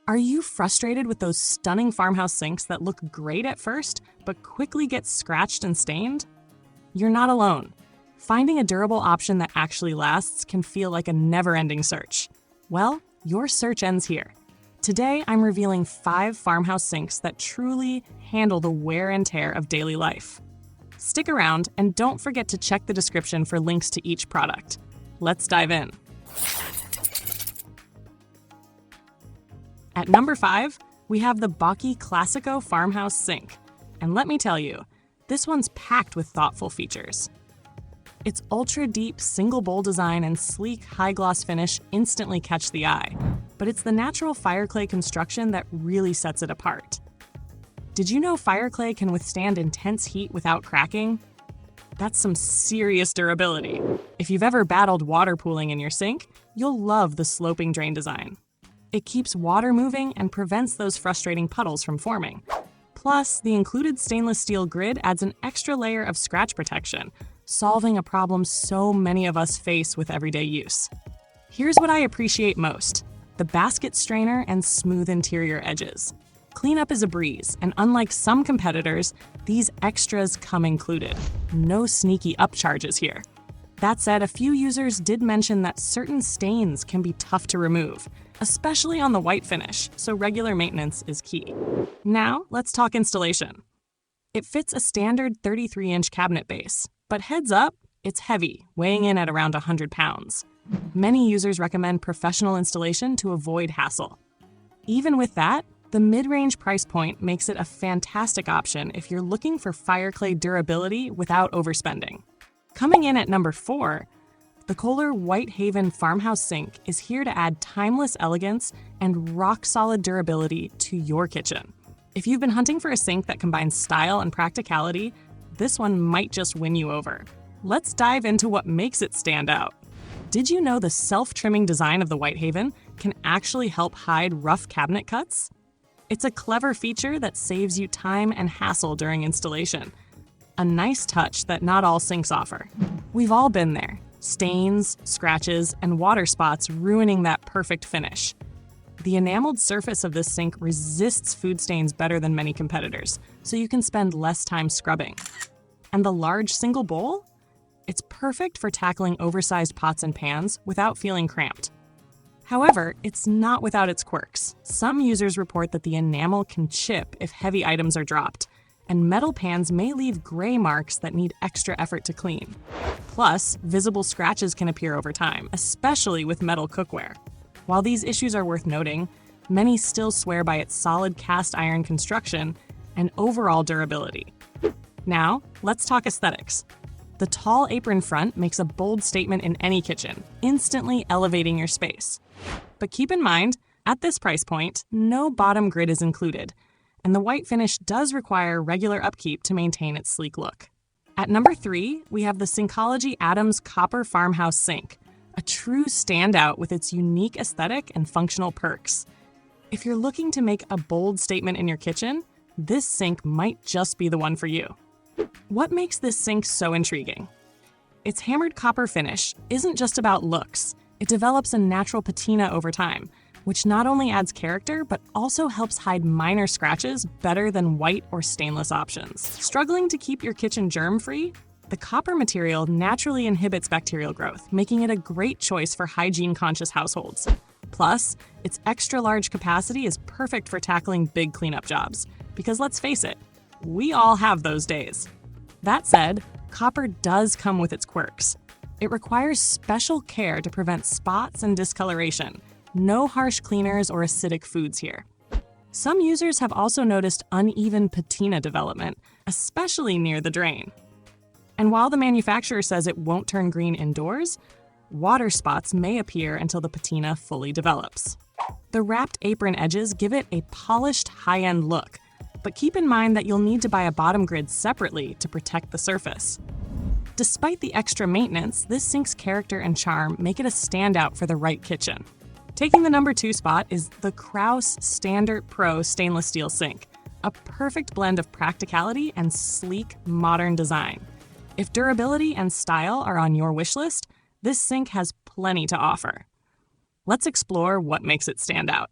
Are you frustrated with those stunning farmhouse sinks that look great at first, but quickly get scratched and stained? You're not alone. Finding a durable option that actually lasts can feel like a never-ending search. Well, your search ends here. Today, I'm revealing 5 farmhouse sinks that truly handle the wear and tear of daily life. Stick around and don't forget to check the description for links to each product. Let's dive in. At number 5, we have the BOCCHI Classico Farmhouse Sink. And let me tell you, this one's packed with thoughtful features. Its ultra-deep single-bowl design and sleek high-gloss finish instantly catch the eye, but it's the natural Fireclay construction that really sets it apart. Did you know Fireclay can withstand intense heat without cracking? That's some serious durability. If you've ever battled water pooling in your sink, you'll love the sloping drain design. It keeps water moving and prevents those frustrating puddles from forming. Plus, the included stainless steel grid adds an extra layer of scratch protection, solving a problem so many of us face with everyday use. Here's what I appreciate most: the basket strainer and smooth interior edges. Cleanup is a breeze, and unlike some competitors, these extras come included. No sneaky upcharges here. That said, a few users did mention that certain stains can be tough to remove, especially on the white finish, so regular maintenance is key. Now, let's talk installation. It fits a standard 33-inch cabinet base, but heads up, it's heavy, weighing in at around 100 pounds. Many users recommend professional installation to avoid hassle. Even with that, the mid-range price point makes it a fantastic option if you're looking for Fireclay durability without overspending. Coming in at number 4, the KOHLER Whitehaven Farmhouse Sink is here to add timeless elegance and rock-solid durability to your kitchen. If you've been hunting for a sink that combines style and practicality, this one might just win you over. Let's dive into what makes it stand out. Did you know the self-trimming design of the Whitehaven can actually help hide rough cabinet cuts? It's a clever feature that saves you time and hassle during installation. A nice touch that not all sinks offer. We've all been there. Stains, scratches, and water spots ruining that perfect finish. The enameled surface of this sink resists food stains better than many competitors, so you can spend less time scrubbing. And the large single bowl? It's perfect for tackling oversized pots and pans without feeling cramped. However, it's not without its quirks. Some users report that the enamel can chip if heavy items are dropped, and metal pans may leave gray marks that need extra effort to clean. Plus, visible scratches can appear over time, especially with metal cookware. While these issues are worth noting, many still swear by its solid cast iron construction and overall durability. Now, let's talk aesthetics. The tall apron front makes a bold statement in any kitchen, instantly elevating your space. But keep in mind, at this price point, no bottom grid is included, and the white finish does require regular upkeep to maintain its sleek look. At number 3, we have the Sinkology Adams Copper Farmhouse Sink, a true standout with its unique aesthetic and functional perks. If you're looking to make a bold statement in your kitchen, this sink might just be the one for you. What makes this sink so intriguing? Its hammered copper finish isn't just about looks. It develops a natural patina over time, which not only adds character, but also helps hide minor scratches better than white or stainless options. Struggling to keep your kitchen germ-free? The copper material naturally inhibits bacterial growth, making it a great choice for hygiene-conscious households. Plus, its extra-large capacity is perfect for tackling big cleanup jobs, because let's face it, we all have those days. That said, copper does come with its quirks. It requires special care to prevent spots and discoloration. No harsh cleaners or acidic foods here. Some users have also noticed uneven patina development, especially near the drain. And while the manufacturer says it won't turn green indoors, water spots may appear until the patina fully develops. The wrapped apron edges give it a polished, high-end look, but keep in mind that you'll need to buy a bottom grid separately to protect the surface. Despite the extra maintenance, this sink's character and charm make it a standout for the right kitchen. Taking the number 2 spot is the Kraus Standart Pro stainless steel sink, a perfect blend of practicality and sleek, modern design. If durability and style are on your wish list, this sink has plenty to offer. Let's explore what makes it stand out.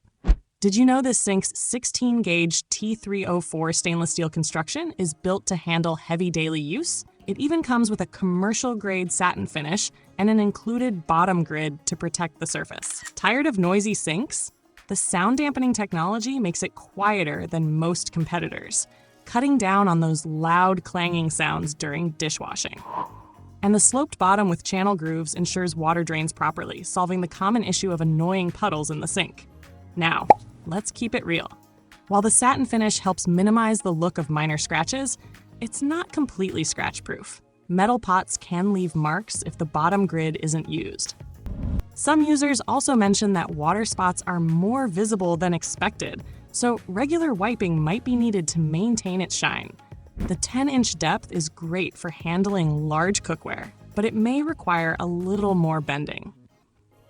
Did you know this sink's 16-gauge T304 stainless steel construction is built to handle heavy daily use? It even comes with a commercial-grade satin finish and an included bottom grid to protect the surface. Tired of noisy sinks? The sound dampening technology makes it quieter than most competitors, cutting down on those loud clanging sounds during dishwashing. And the sloped bottom with channel grooves ensures water drains properly, solving the common issue of annoying puddles in the sink. Now, let's keep it real. While the satin finish helps minimize the look of minor scratches, it's not completely scratch-proof. Metal pots can leave marks if the bottom grid isn't used. Some users also mention that water spots are more visible than expected, so regular wiping might be needed to maintain its shine. The 10-inch depth is great for handling large cookware, but it may require a little more bending.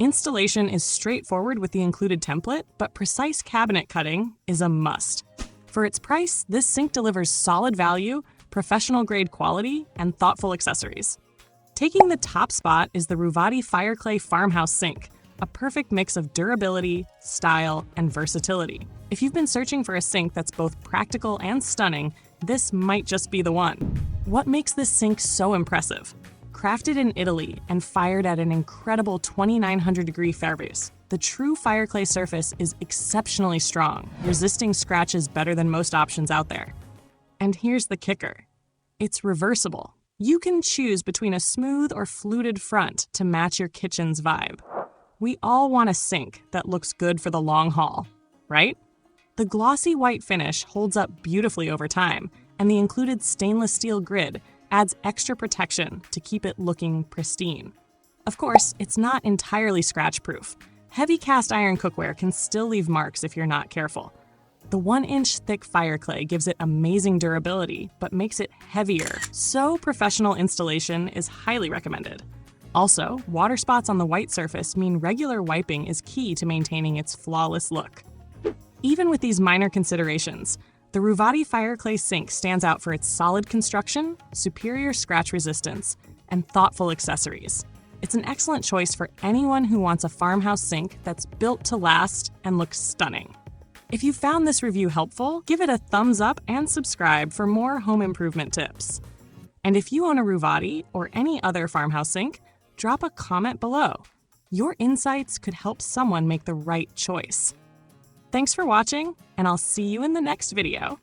Installation is straightforward with the included template, but precise cabinet cutting is a must. For its price, this sink delivers solid value, professional-grade quality, and thoughtful accessories. Taking the top spot is the Ruvati Fireclay Farmhouse Sink, a perfect mix of durability, style, and versatility. If you've been searching for a sink that's both practical and stunning, this might just be the one. What makes this sink so impressive? Crafted in Italy and fired at an incredible 2,900-degree Fahrenheit, the true Fireclay surface is exceptionally strong, resisting scratches better than most options out there. And here's the kicker. It's reversible. You can choose between a smooth or fluted front to match your kitchen's vibe. We all want a sink that looks good for the long haul, right? The glossy white finish holds up beautifully over time, and the included stainless steel grid adds extra protection to keep it looking pristine. Of course, it's not entirely scratch-proof. Heavy cast iron cookware can still leave marks if you're not careful. The 1-inch thick Fireclay gives it amazing durability, but makes it heavier, so professional installation is highly recommended. Also, water spots on the white surface mean regular wiping is key to maintaining its flawless look. Even with these minor considerations, the Ruvati Fireclay Sink stands out for its solid construction, superior scratch resistance, and thoughtful accessories. It's an excellent choice for anyone who wants a farmhouse sink that's built to last and looks stunning. If you found this review helpful, give it a thumbs up and subscribe for more home improvement tips. And if you own a Ruvati or any other farmhouse sink, drop a comment below. Your insights could help someone make the right choice. Thanks for watching, and I'll see you in the next video.